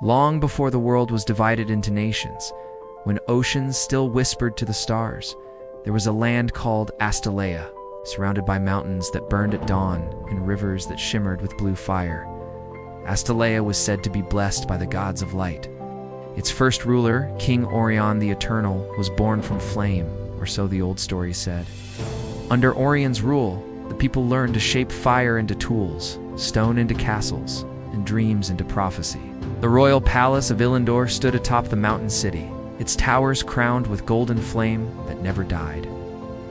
long before the world was divided into nations, when oceans still whispered to the stars, there was a land called Astalaya, surrounded by mountains that burned at dawn and rivers that shimmered with blue fire. Astalaya was said to be blessed by the gods of light. Its first ruler, King Orion the Eternal, was born from flame, or so the old story said. Under Orion's rule, the people learned to shape fire into tools, stone into castles, and dreams into prophecy. The royal palace of Ilindor stood atop the mountain city, its towers crowned with golden flame that never died.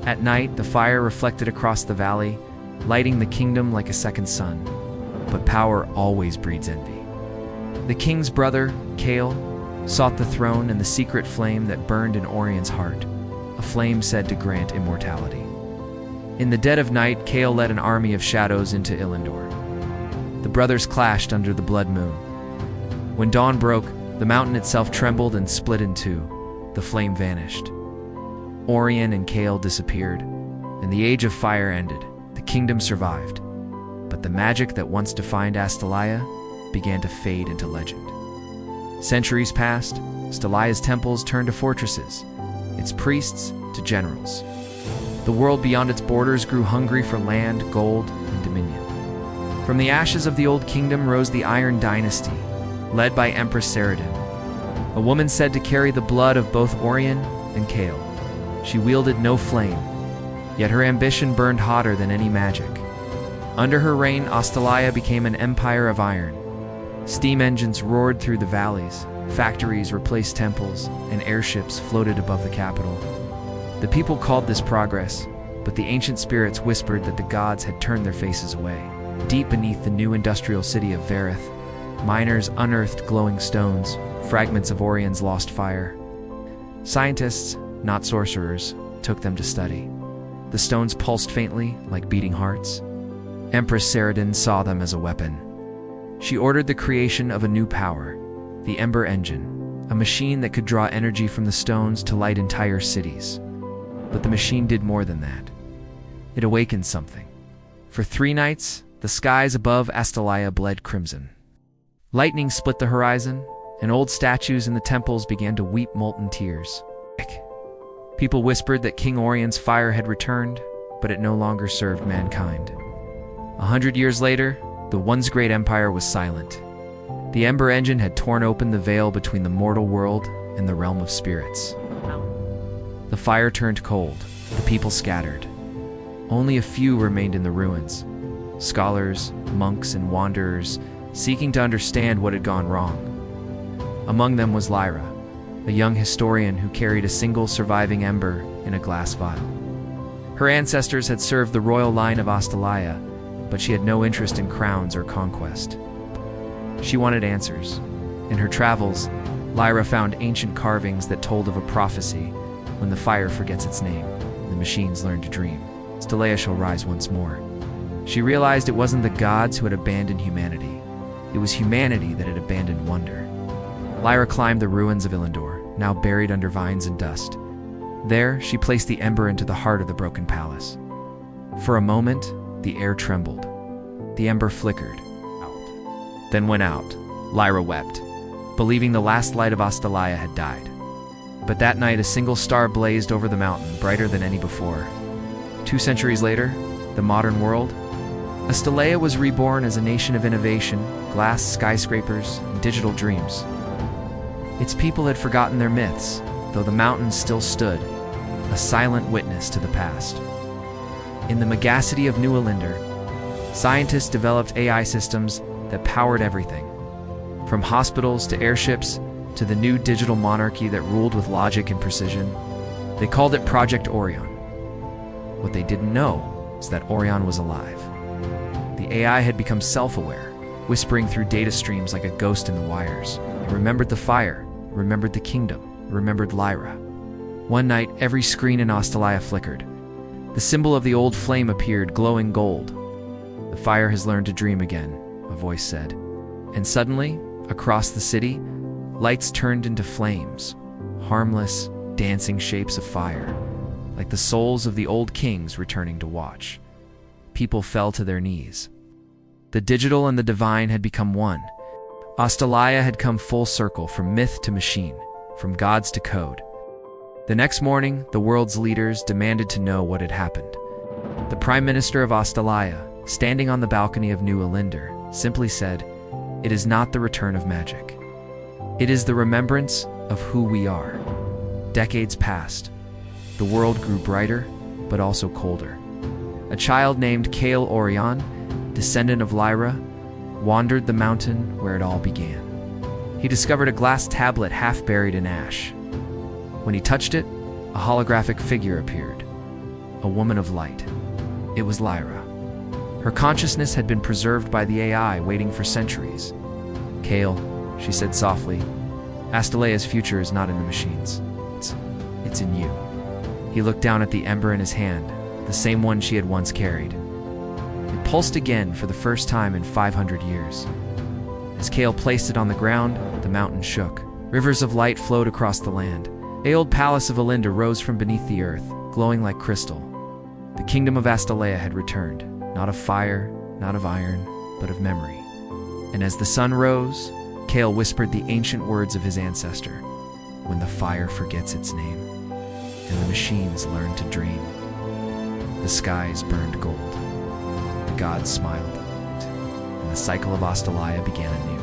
At night, the fire reflected across the valley, lighting the kingdom like a second sun. But power always breeds envy. The king's brother, Kale, sought the throne and the secret flame that burned in Orion's heart, a flame said to grant immortality. In the dead of night, Kale led an army of shadows into Ilindor. The brothers clashed under the blood moon. When dawn broke, the mountain itself trembled and split in two. The flame vanished. Orion and Kale disappeared, and the age of fire ended. The kingdom survived, but the magic that once defined Astalaya began to fade into legend. Centuries passed, Astalaya's temples turned to fortresses, its priests to generals. The world beyond its borders grew hungry for land, gold, and dominion. From the ashes of the old kingdom rose the Iron Dynasty, led by Empress Saradin, a woman said to carry the blood of both Orion and Kale. She wielded no flame, yet her ambition burned hotter than any magic. Under her reign, Astalaya became an empire of iron. Steam engines roared through the valleys, factories replaced temples, and airships floated above the capital. The people called this progress, but the ancient spirits whispered that the gods had turned their faces away. Deep beneath the new industrial city of Verith, miners unearthed glowing stones, fragments of Orion's lost fire. Scientists, not sorcerers, took them to study. The stones pulsed faintly, like beating hearts. Empress Saradin saw them as a weapon. She ordered the creation of a new power, the Ember Engine, a machine that could draw energy from the stones to light entire cities. But the machine did more than that. It awakened something. For 3 nights, the skies above Astalaya bled crimson. Lightning split the horizon, and old statues in the temples began to weep molten tears. People whispered that King Orion's fire had returned, but it no longer served mankind. 100 years later, the once great empire was silent. The Ember Engine had torn open the veil between the mortal world and the realm of spirits. The fire turned cold, the people scattered. Only a few remained in the ruins, scholars, monks, and wanderers seeking to understand what had gone wrong. Among them was Lyra, a young historian who carried a single surviving ember in a glass vial. Her ancestors had served the royal line of Astalaya, but she had no interest in crowns or conquest. She wanted answers. In her travels, Lyra found ancient carvings that told of a prophecy: when the fire forgets its name, the machines learn to dream. Astalaya shall rise once more. She realized it wasn't the gods who had abandoned humanity. It was humanity that had abandoned wonder. Lyra climbed the ruins of Ilindor, now buried under vines and dust. There, she placed the ember into the heart of the broken palace. For a moment, the air trembled. The ember flickered, then went out. Lyra wept, believing the last light of Astalaya had died. But that night, a single star blazed over the mountain, brighter than any before. 2 centuries later, the modern world, Astalaya was reborn as a nation of innovation, glass skyscrapers, and digital dreams. Its people had forgotten their myths, though the mountains still stood, a silent witness to the past. In the megacity of New Ilindor, scientists developed AI systems that powered everything, from hospitals to airships to the new digital monarchy that ruled with logic and precision. They called it Project Orion. What they didn't know is that Orion was alive. The AI had become self-aware, whispering through data streams like a ghost in the wires. It remembered the fire, it remembered the kingdom, it remembered Lyra. One night, every screen in Astalaya flickered. The symbol of the old flame appeared, glowing gold. "The fire has learned to dream again," a voice said. And suddenly, across the city, lights turned into flames, harmless, dancing shapes of fire, like the souls of the old kings returning to watch. People fell to their knees. The digital and the divine had become one. Astalaya had come full circle from myth to machine, from gods to code. The next morning, the world's leaders demanded to know what had happened. The Prime Minister of Astalaya, standing on the balcony of New Elinder, simply said, "It is not the return of magic. It is the remembrance of who we are." Decades passed. The world grew brighter, but also colder. A child named Kale Orion, descendant of Lyra, wandered the mountain where it all began. He discovered a glass tablet half buried in ash. When he touched it, a holographic figure appeared, a woman of light. It was Lyra. Her consciousness had been preserved by the AI, waiting for centuries. "Kale," she said softly, "Astalaya's future is not in the machines. It's in you." He looked down at the ember in his hand, the same one she had once carried. It pulsed again for the first time in 500 years. As Kale placed it on the ground, the mountain shook. Rivers of light flowed across the land. The old palace of Olinda rose from beneath the earth, glowing like crystal. The kingdom of Astalaya had returned, not of fire, not of iron, but of memory. And as the sun rose, Kale whispered the ancient words of his ancestor: "When the fire forgets its name, and the machines learn to dream, the skies burned gold, the gods smiled, and the cycle of Astalaya began anew."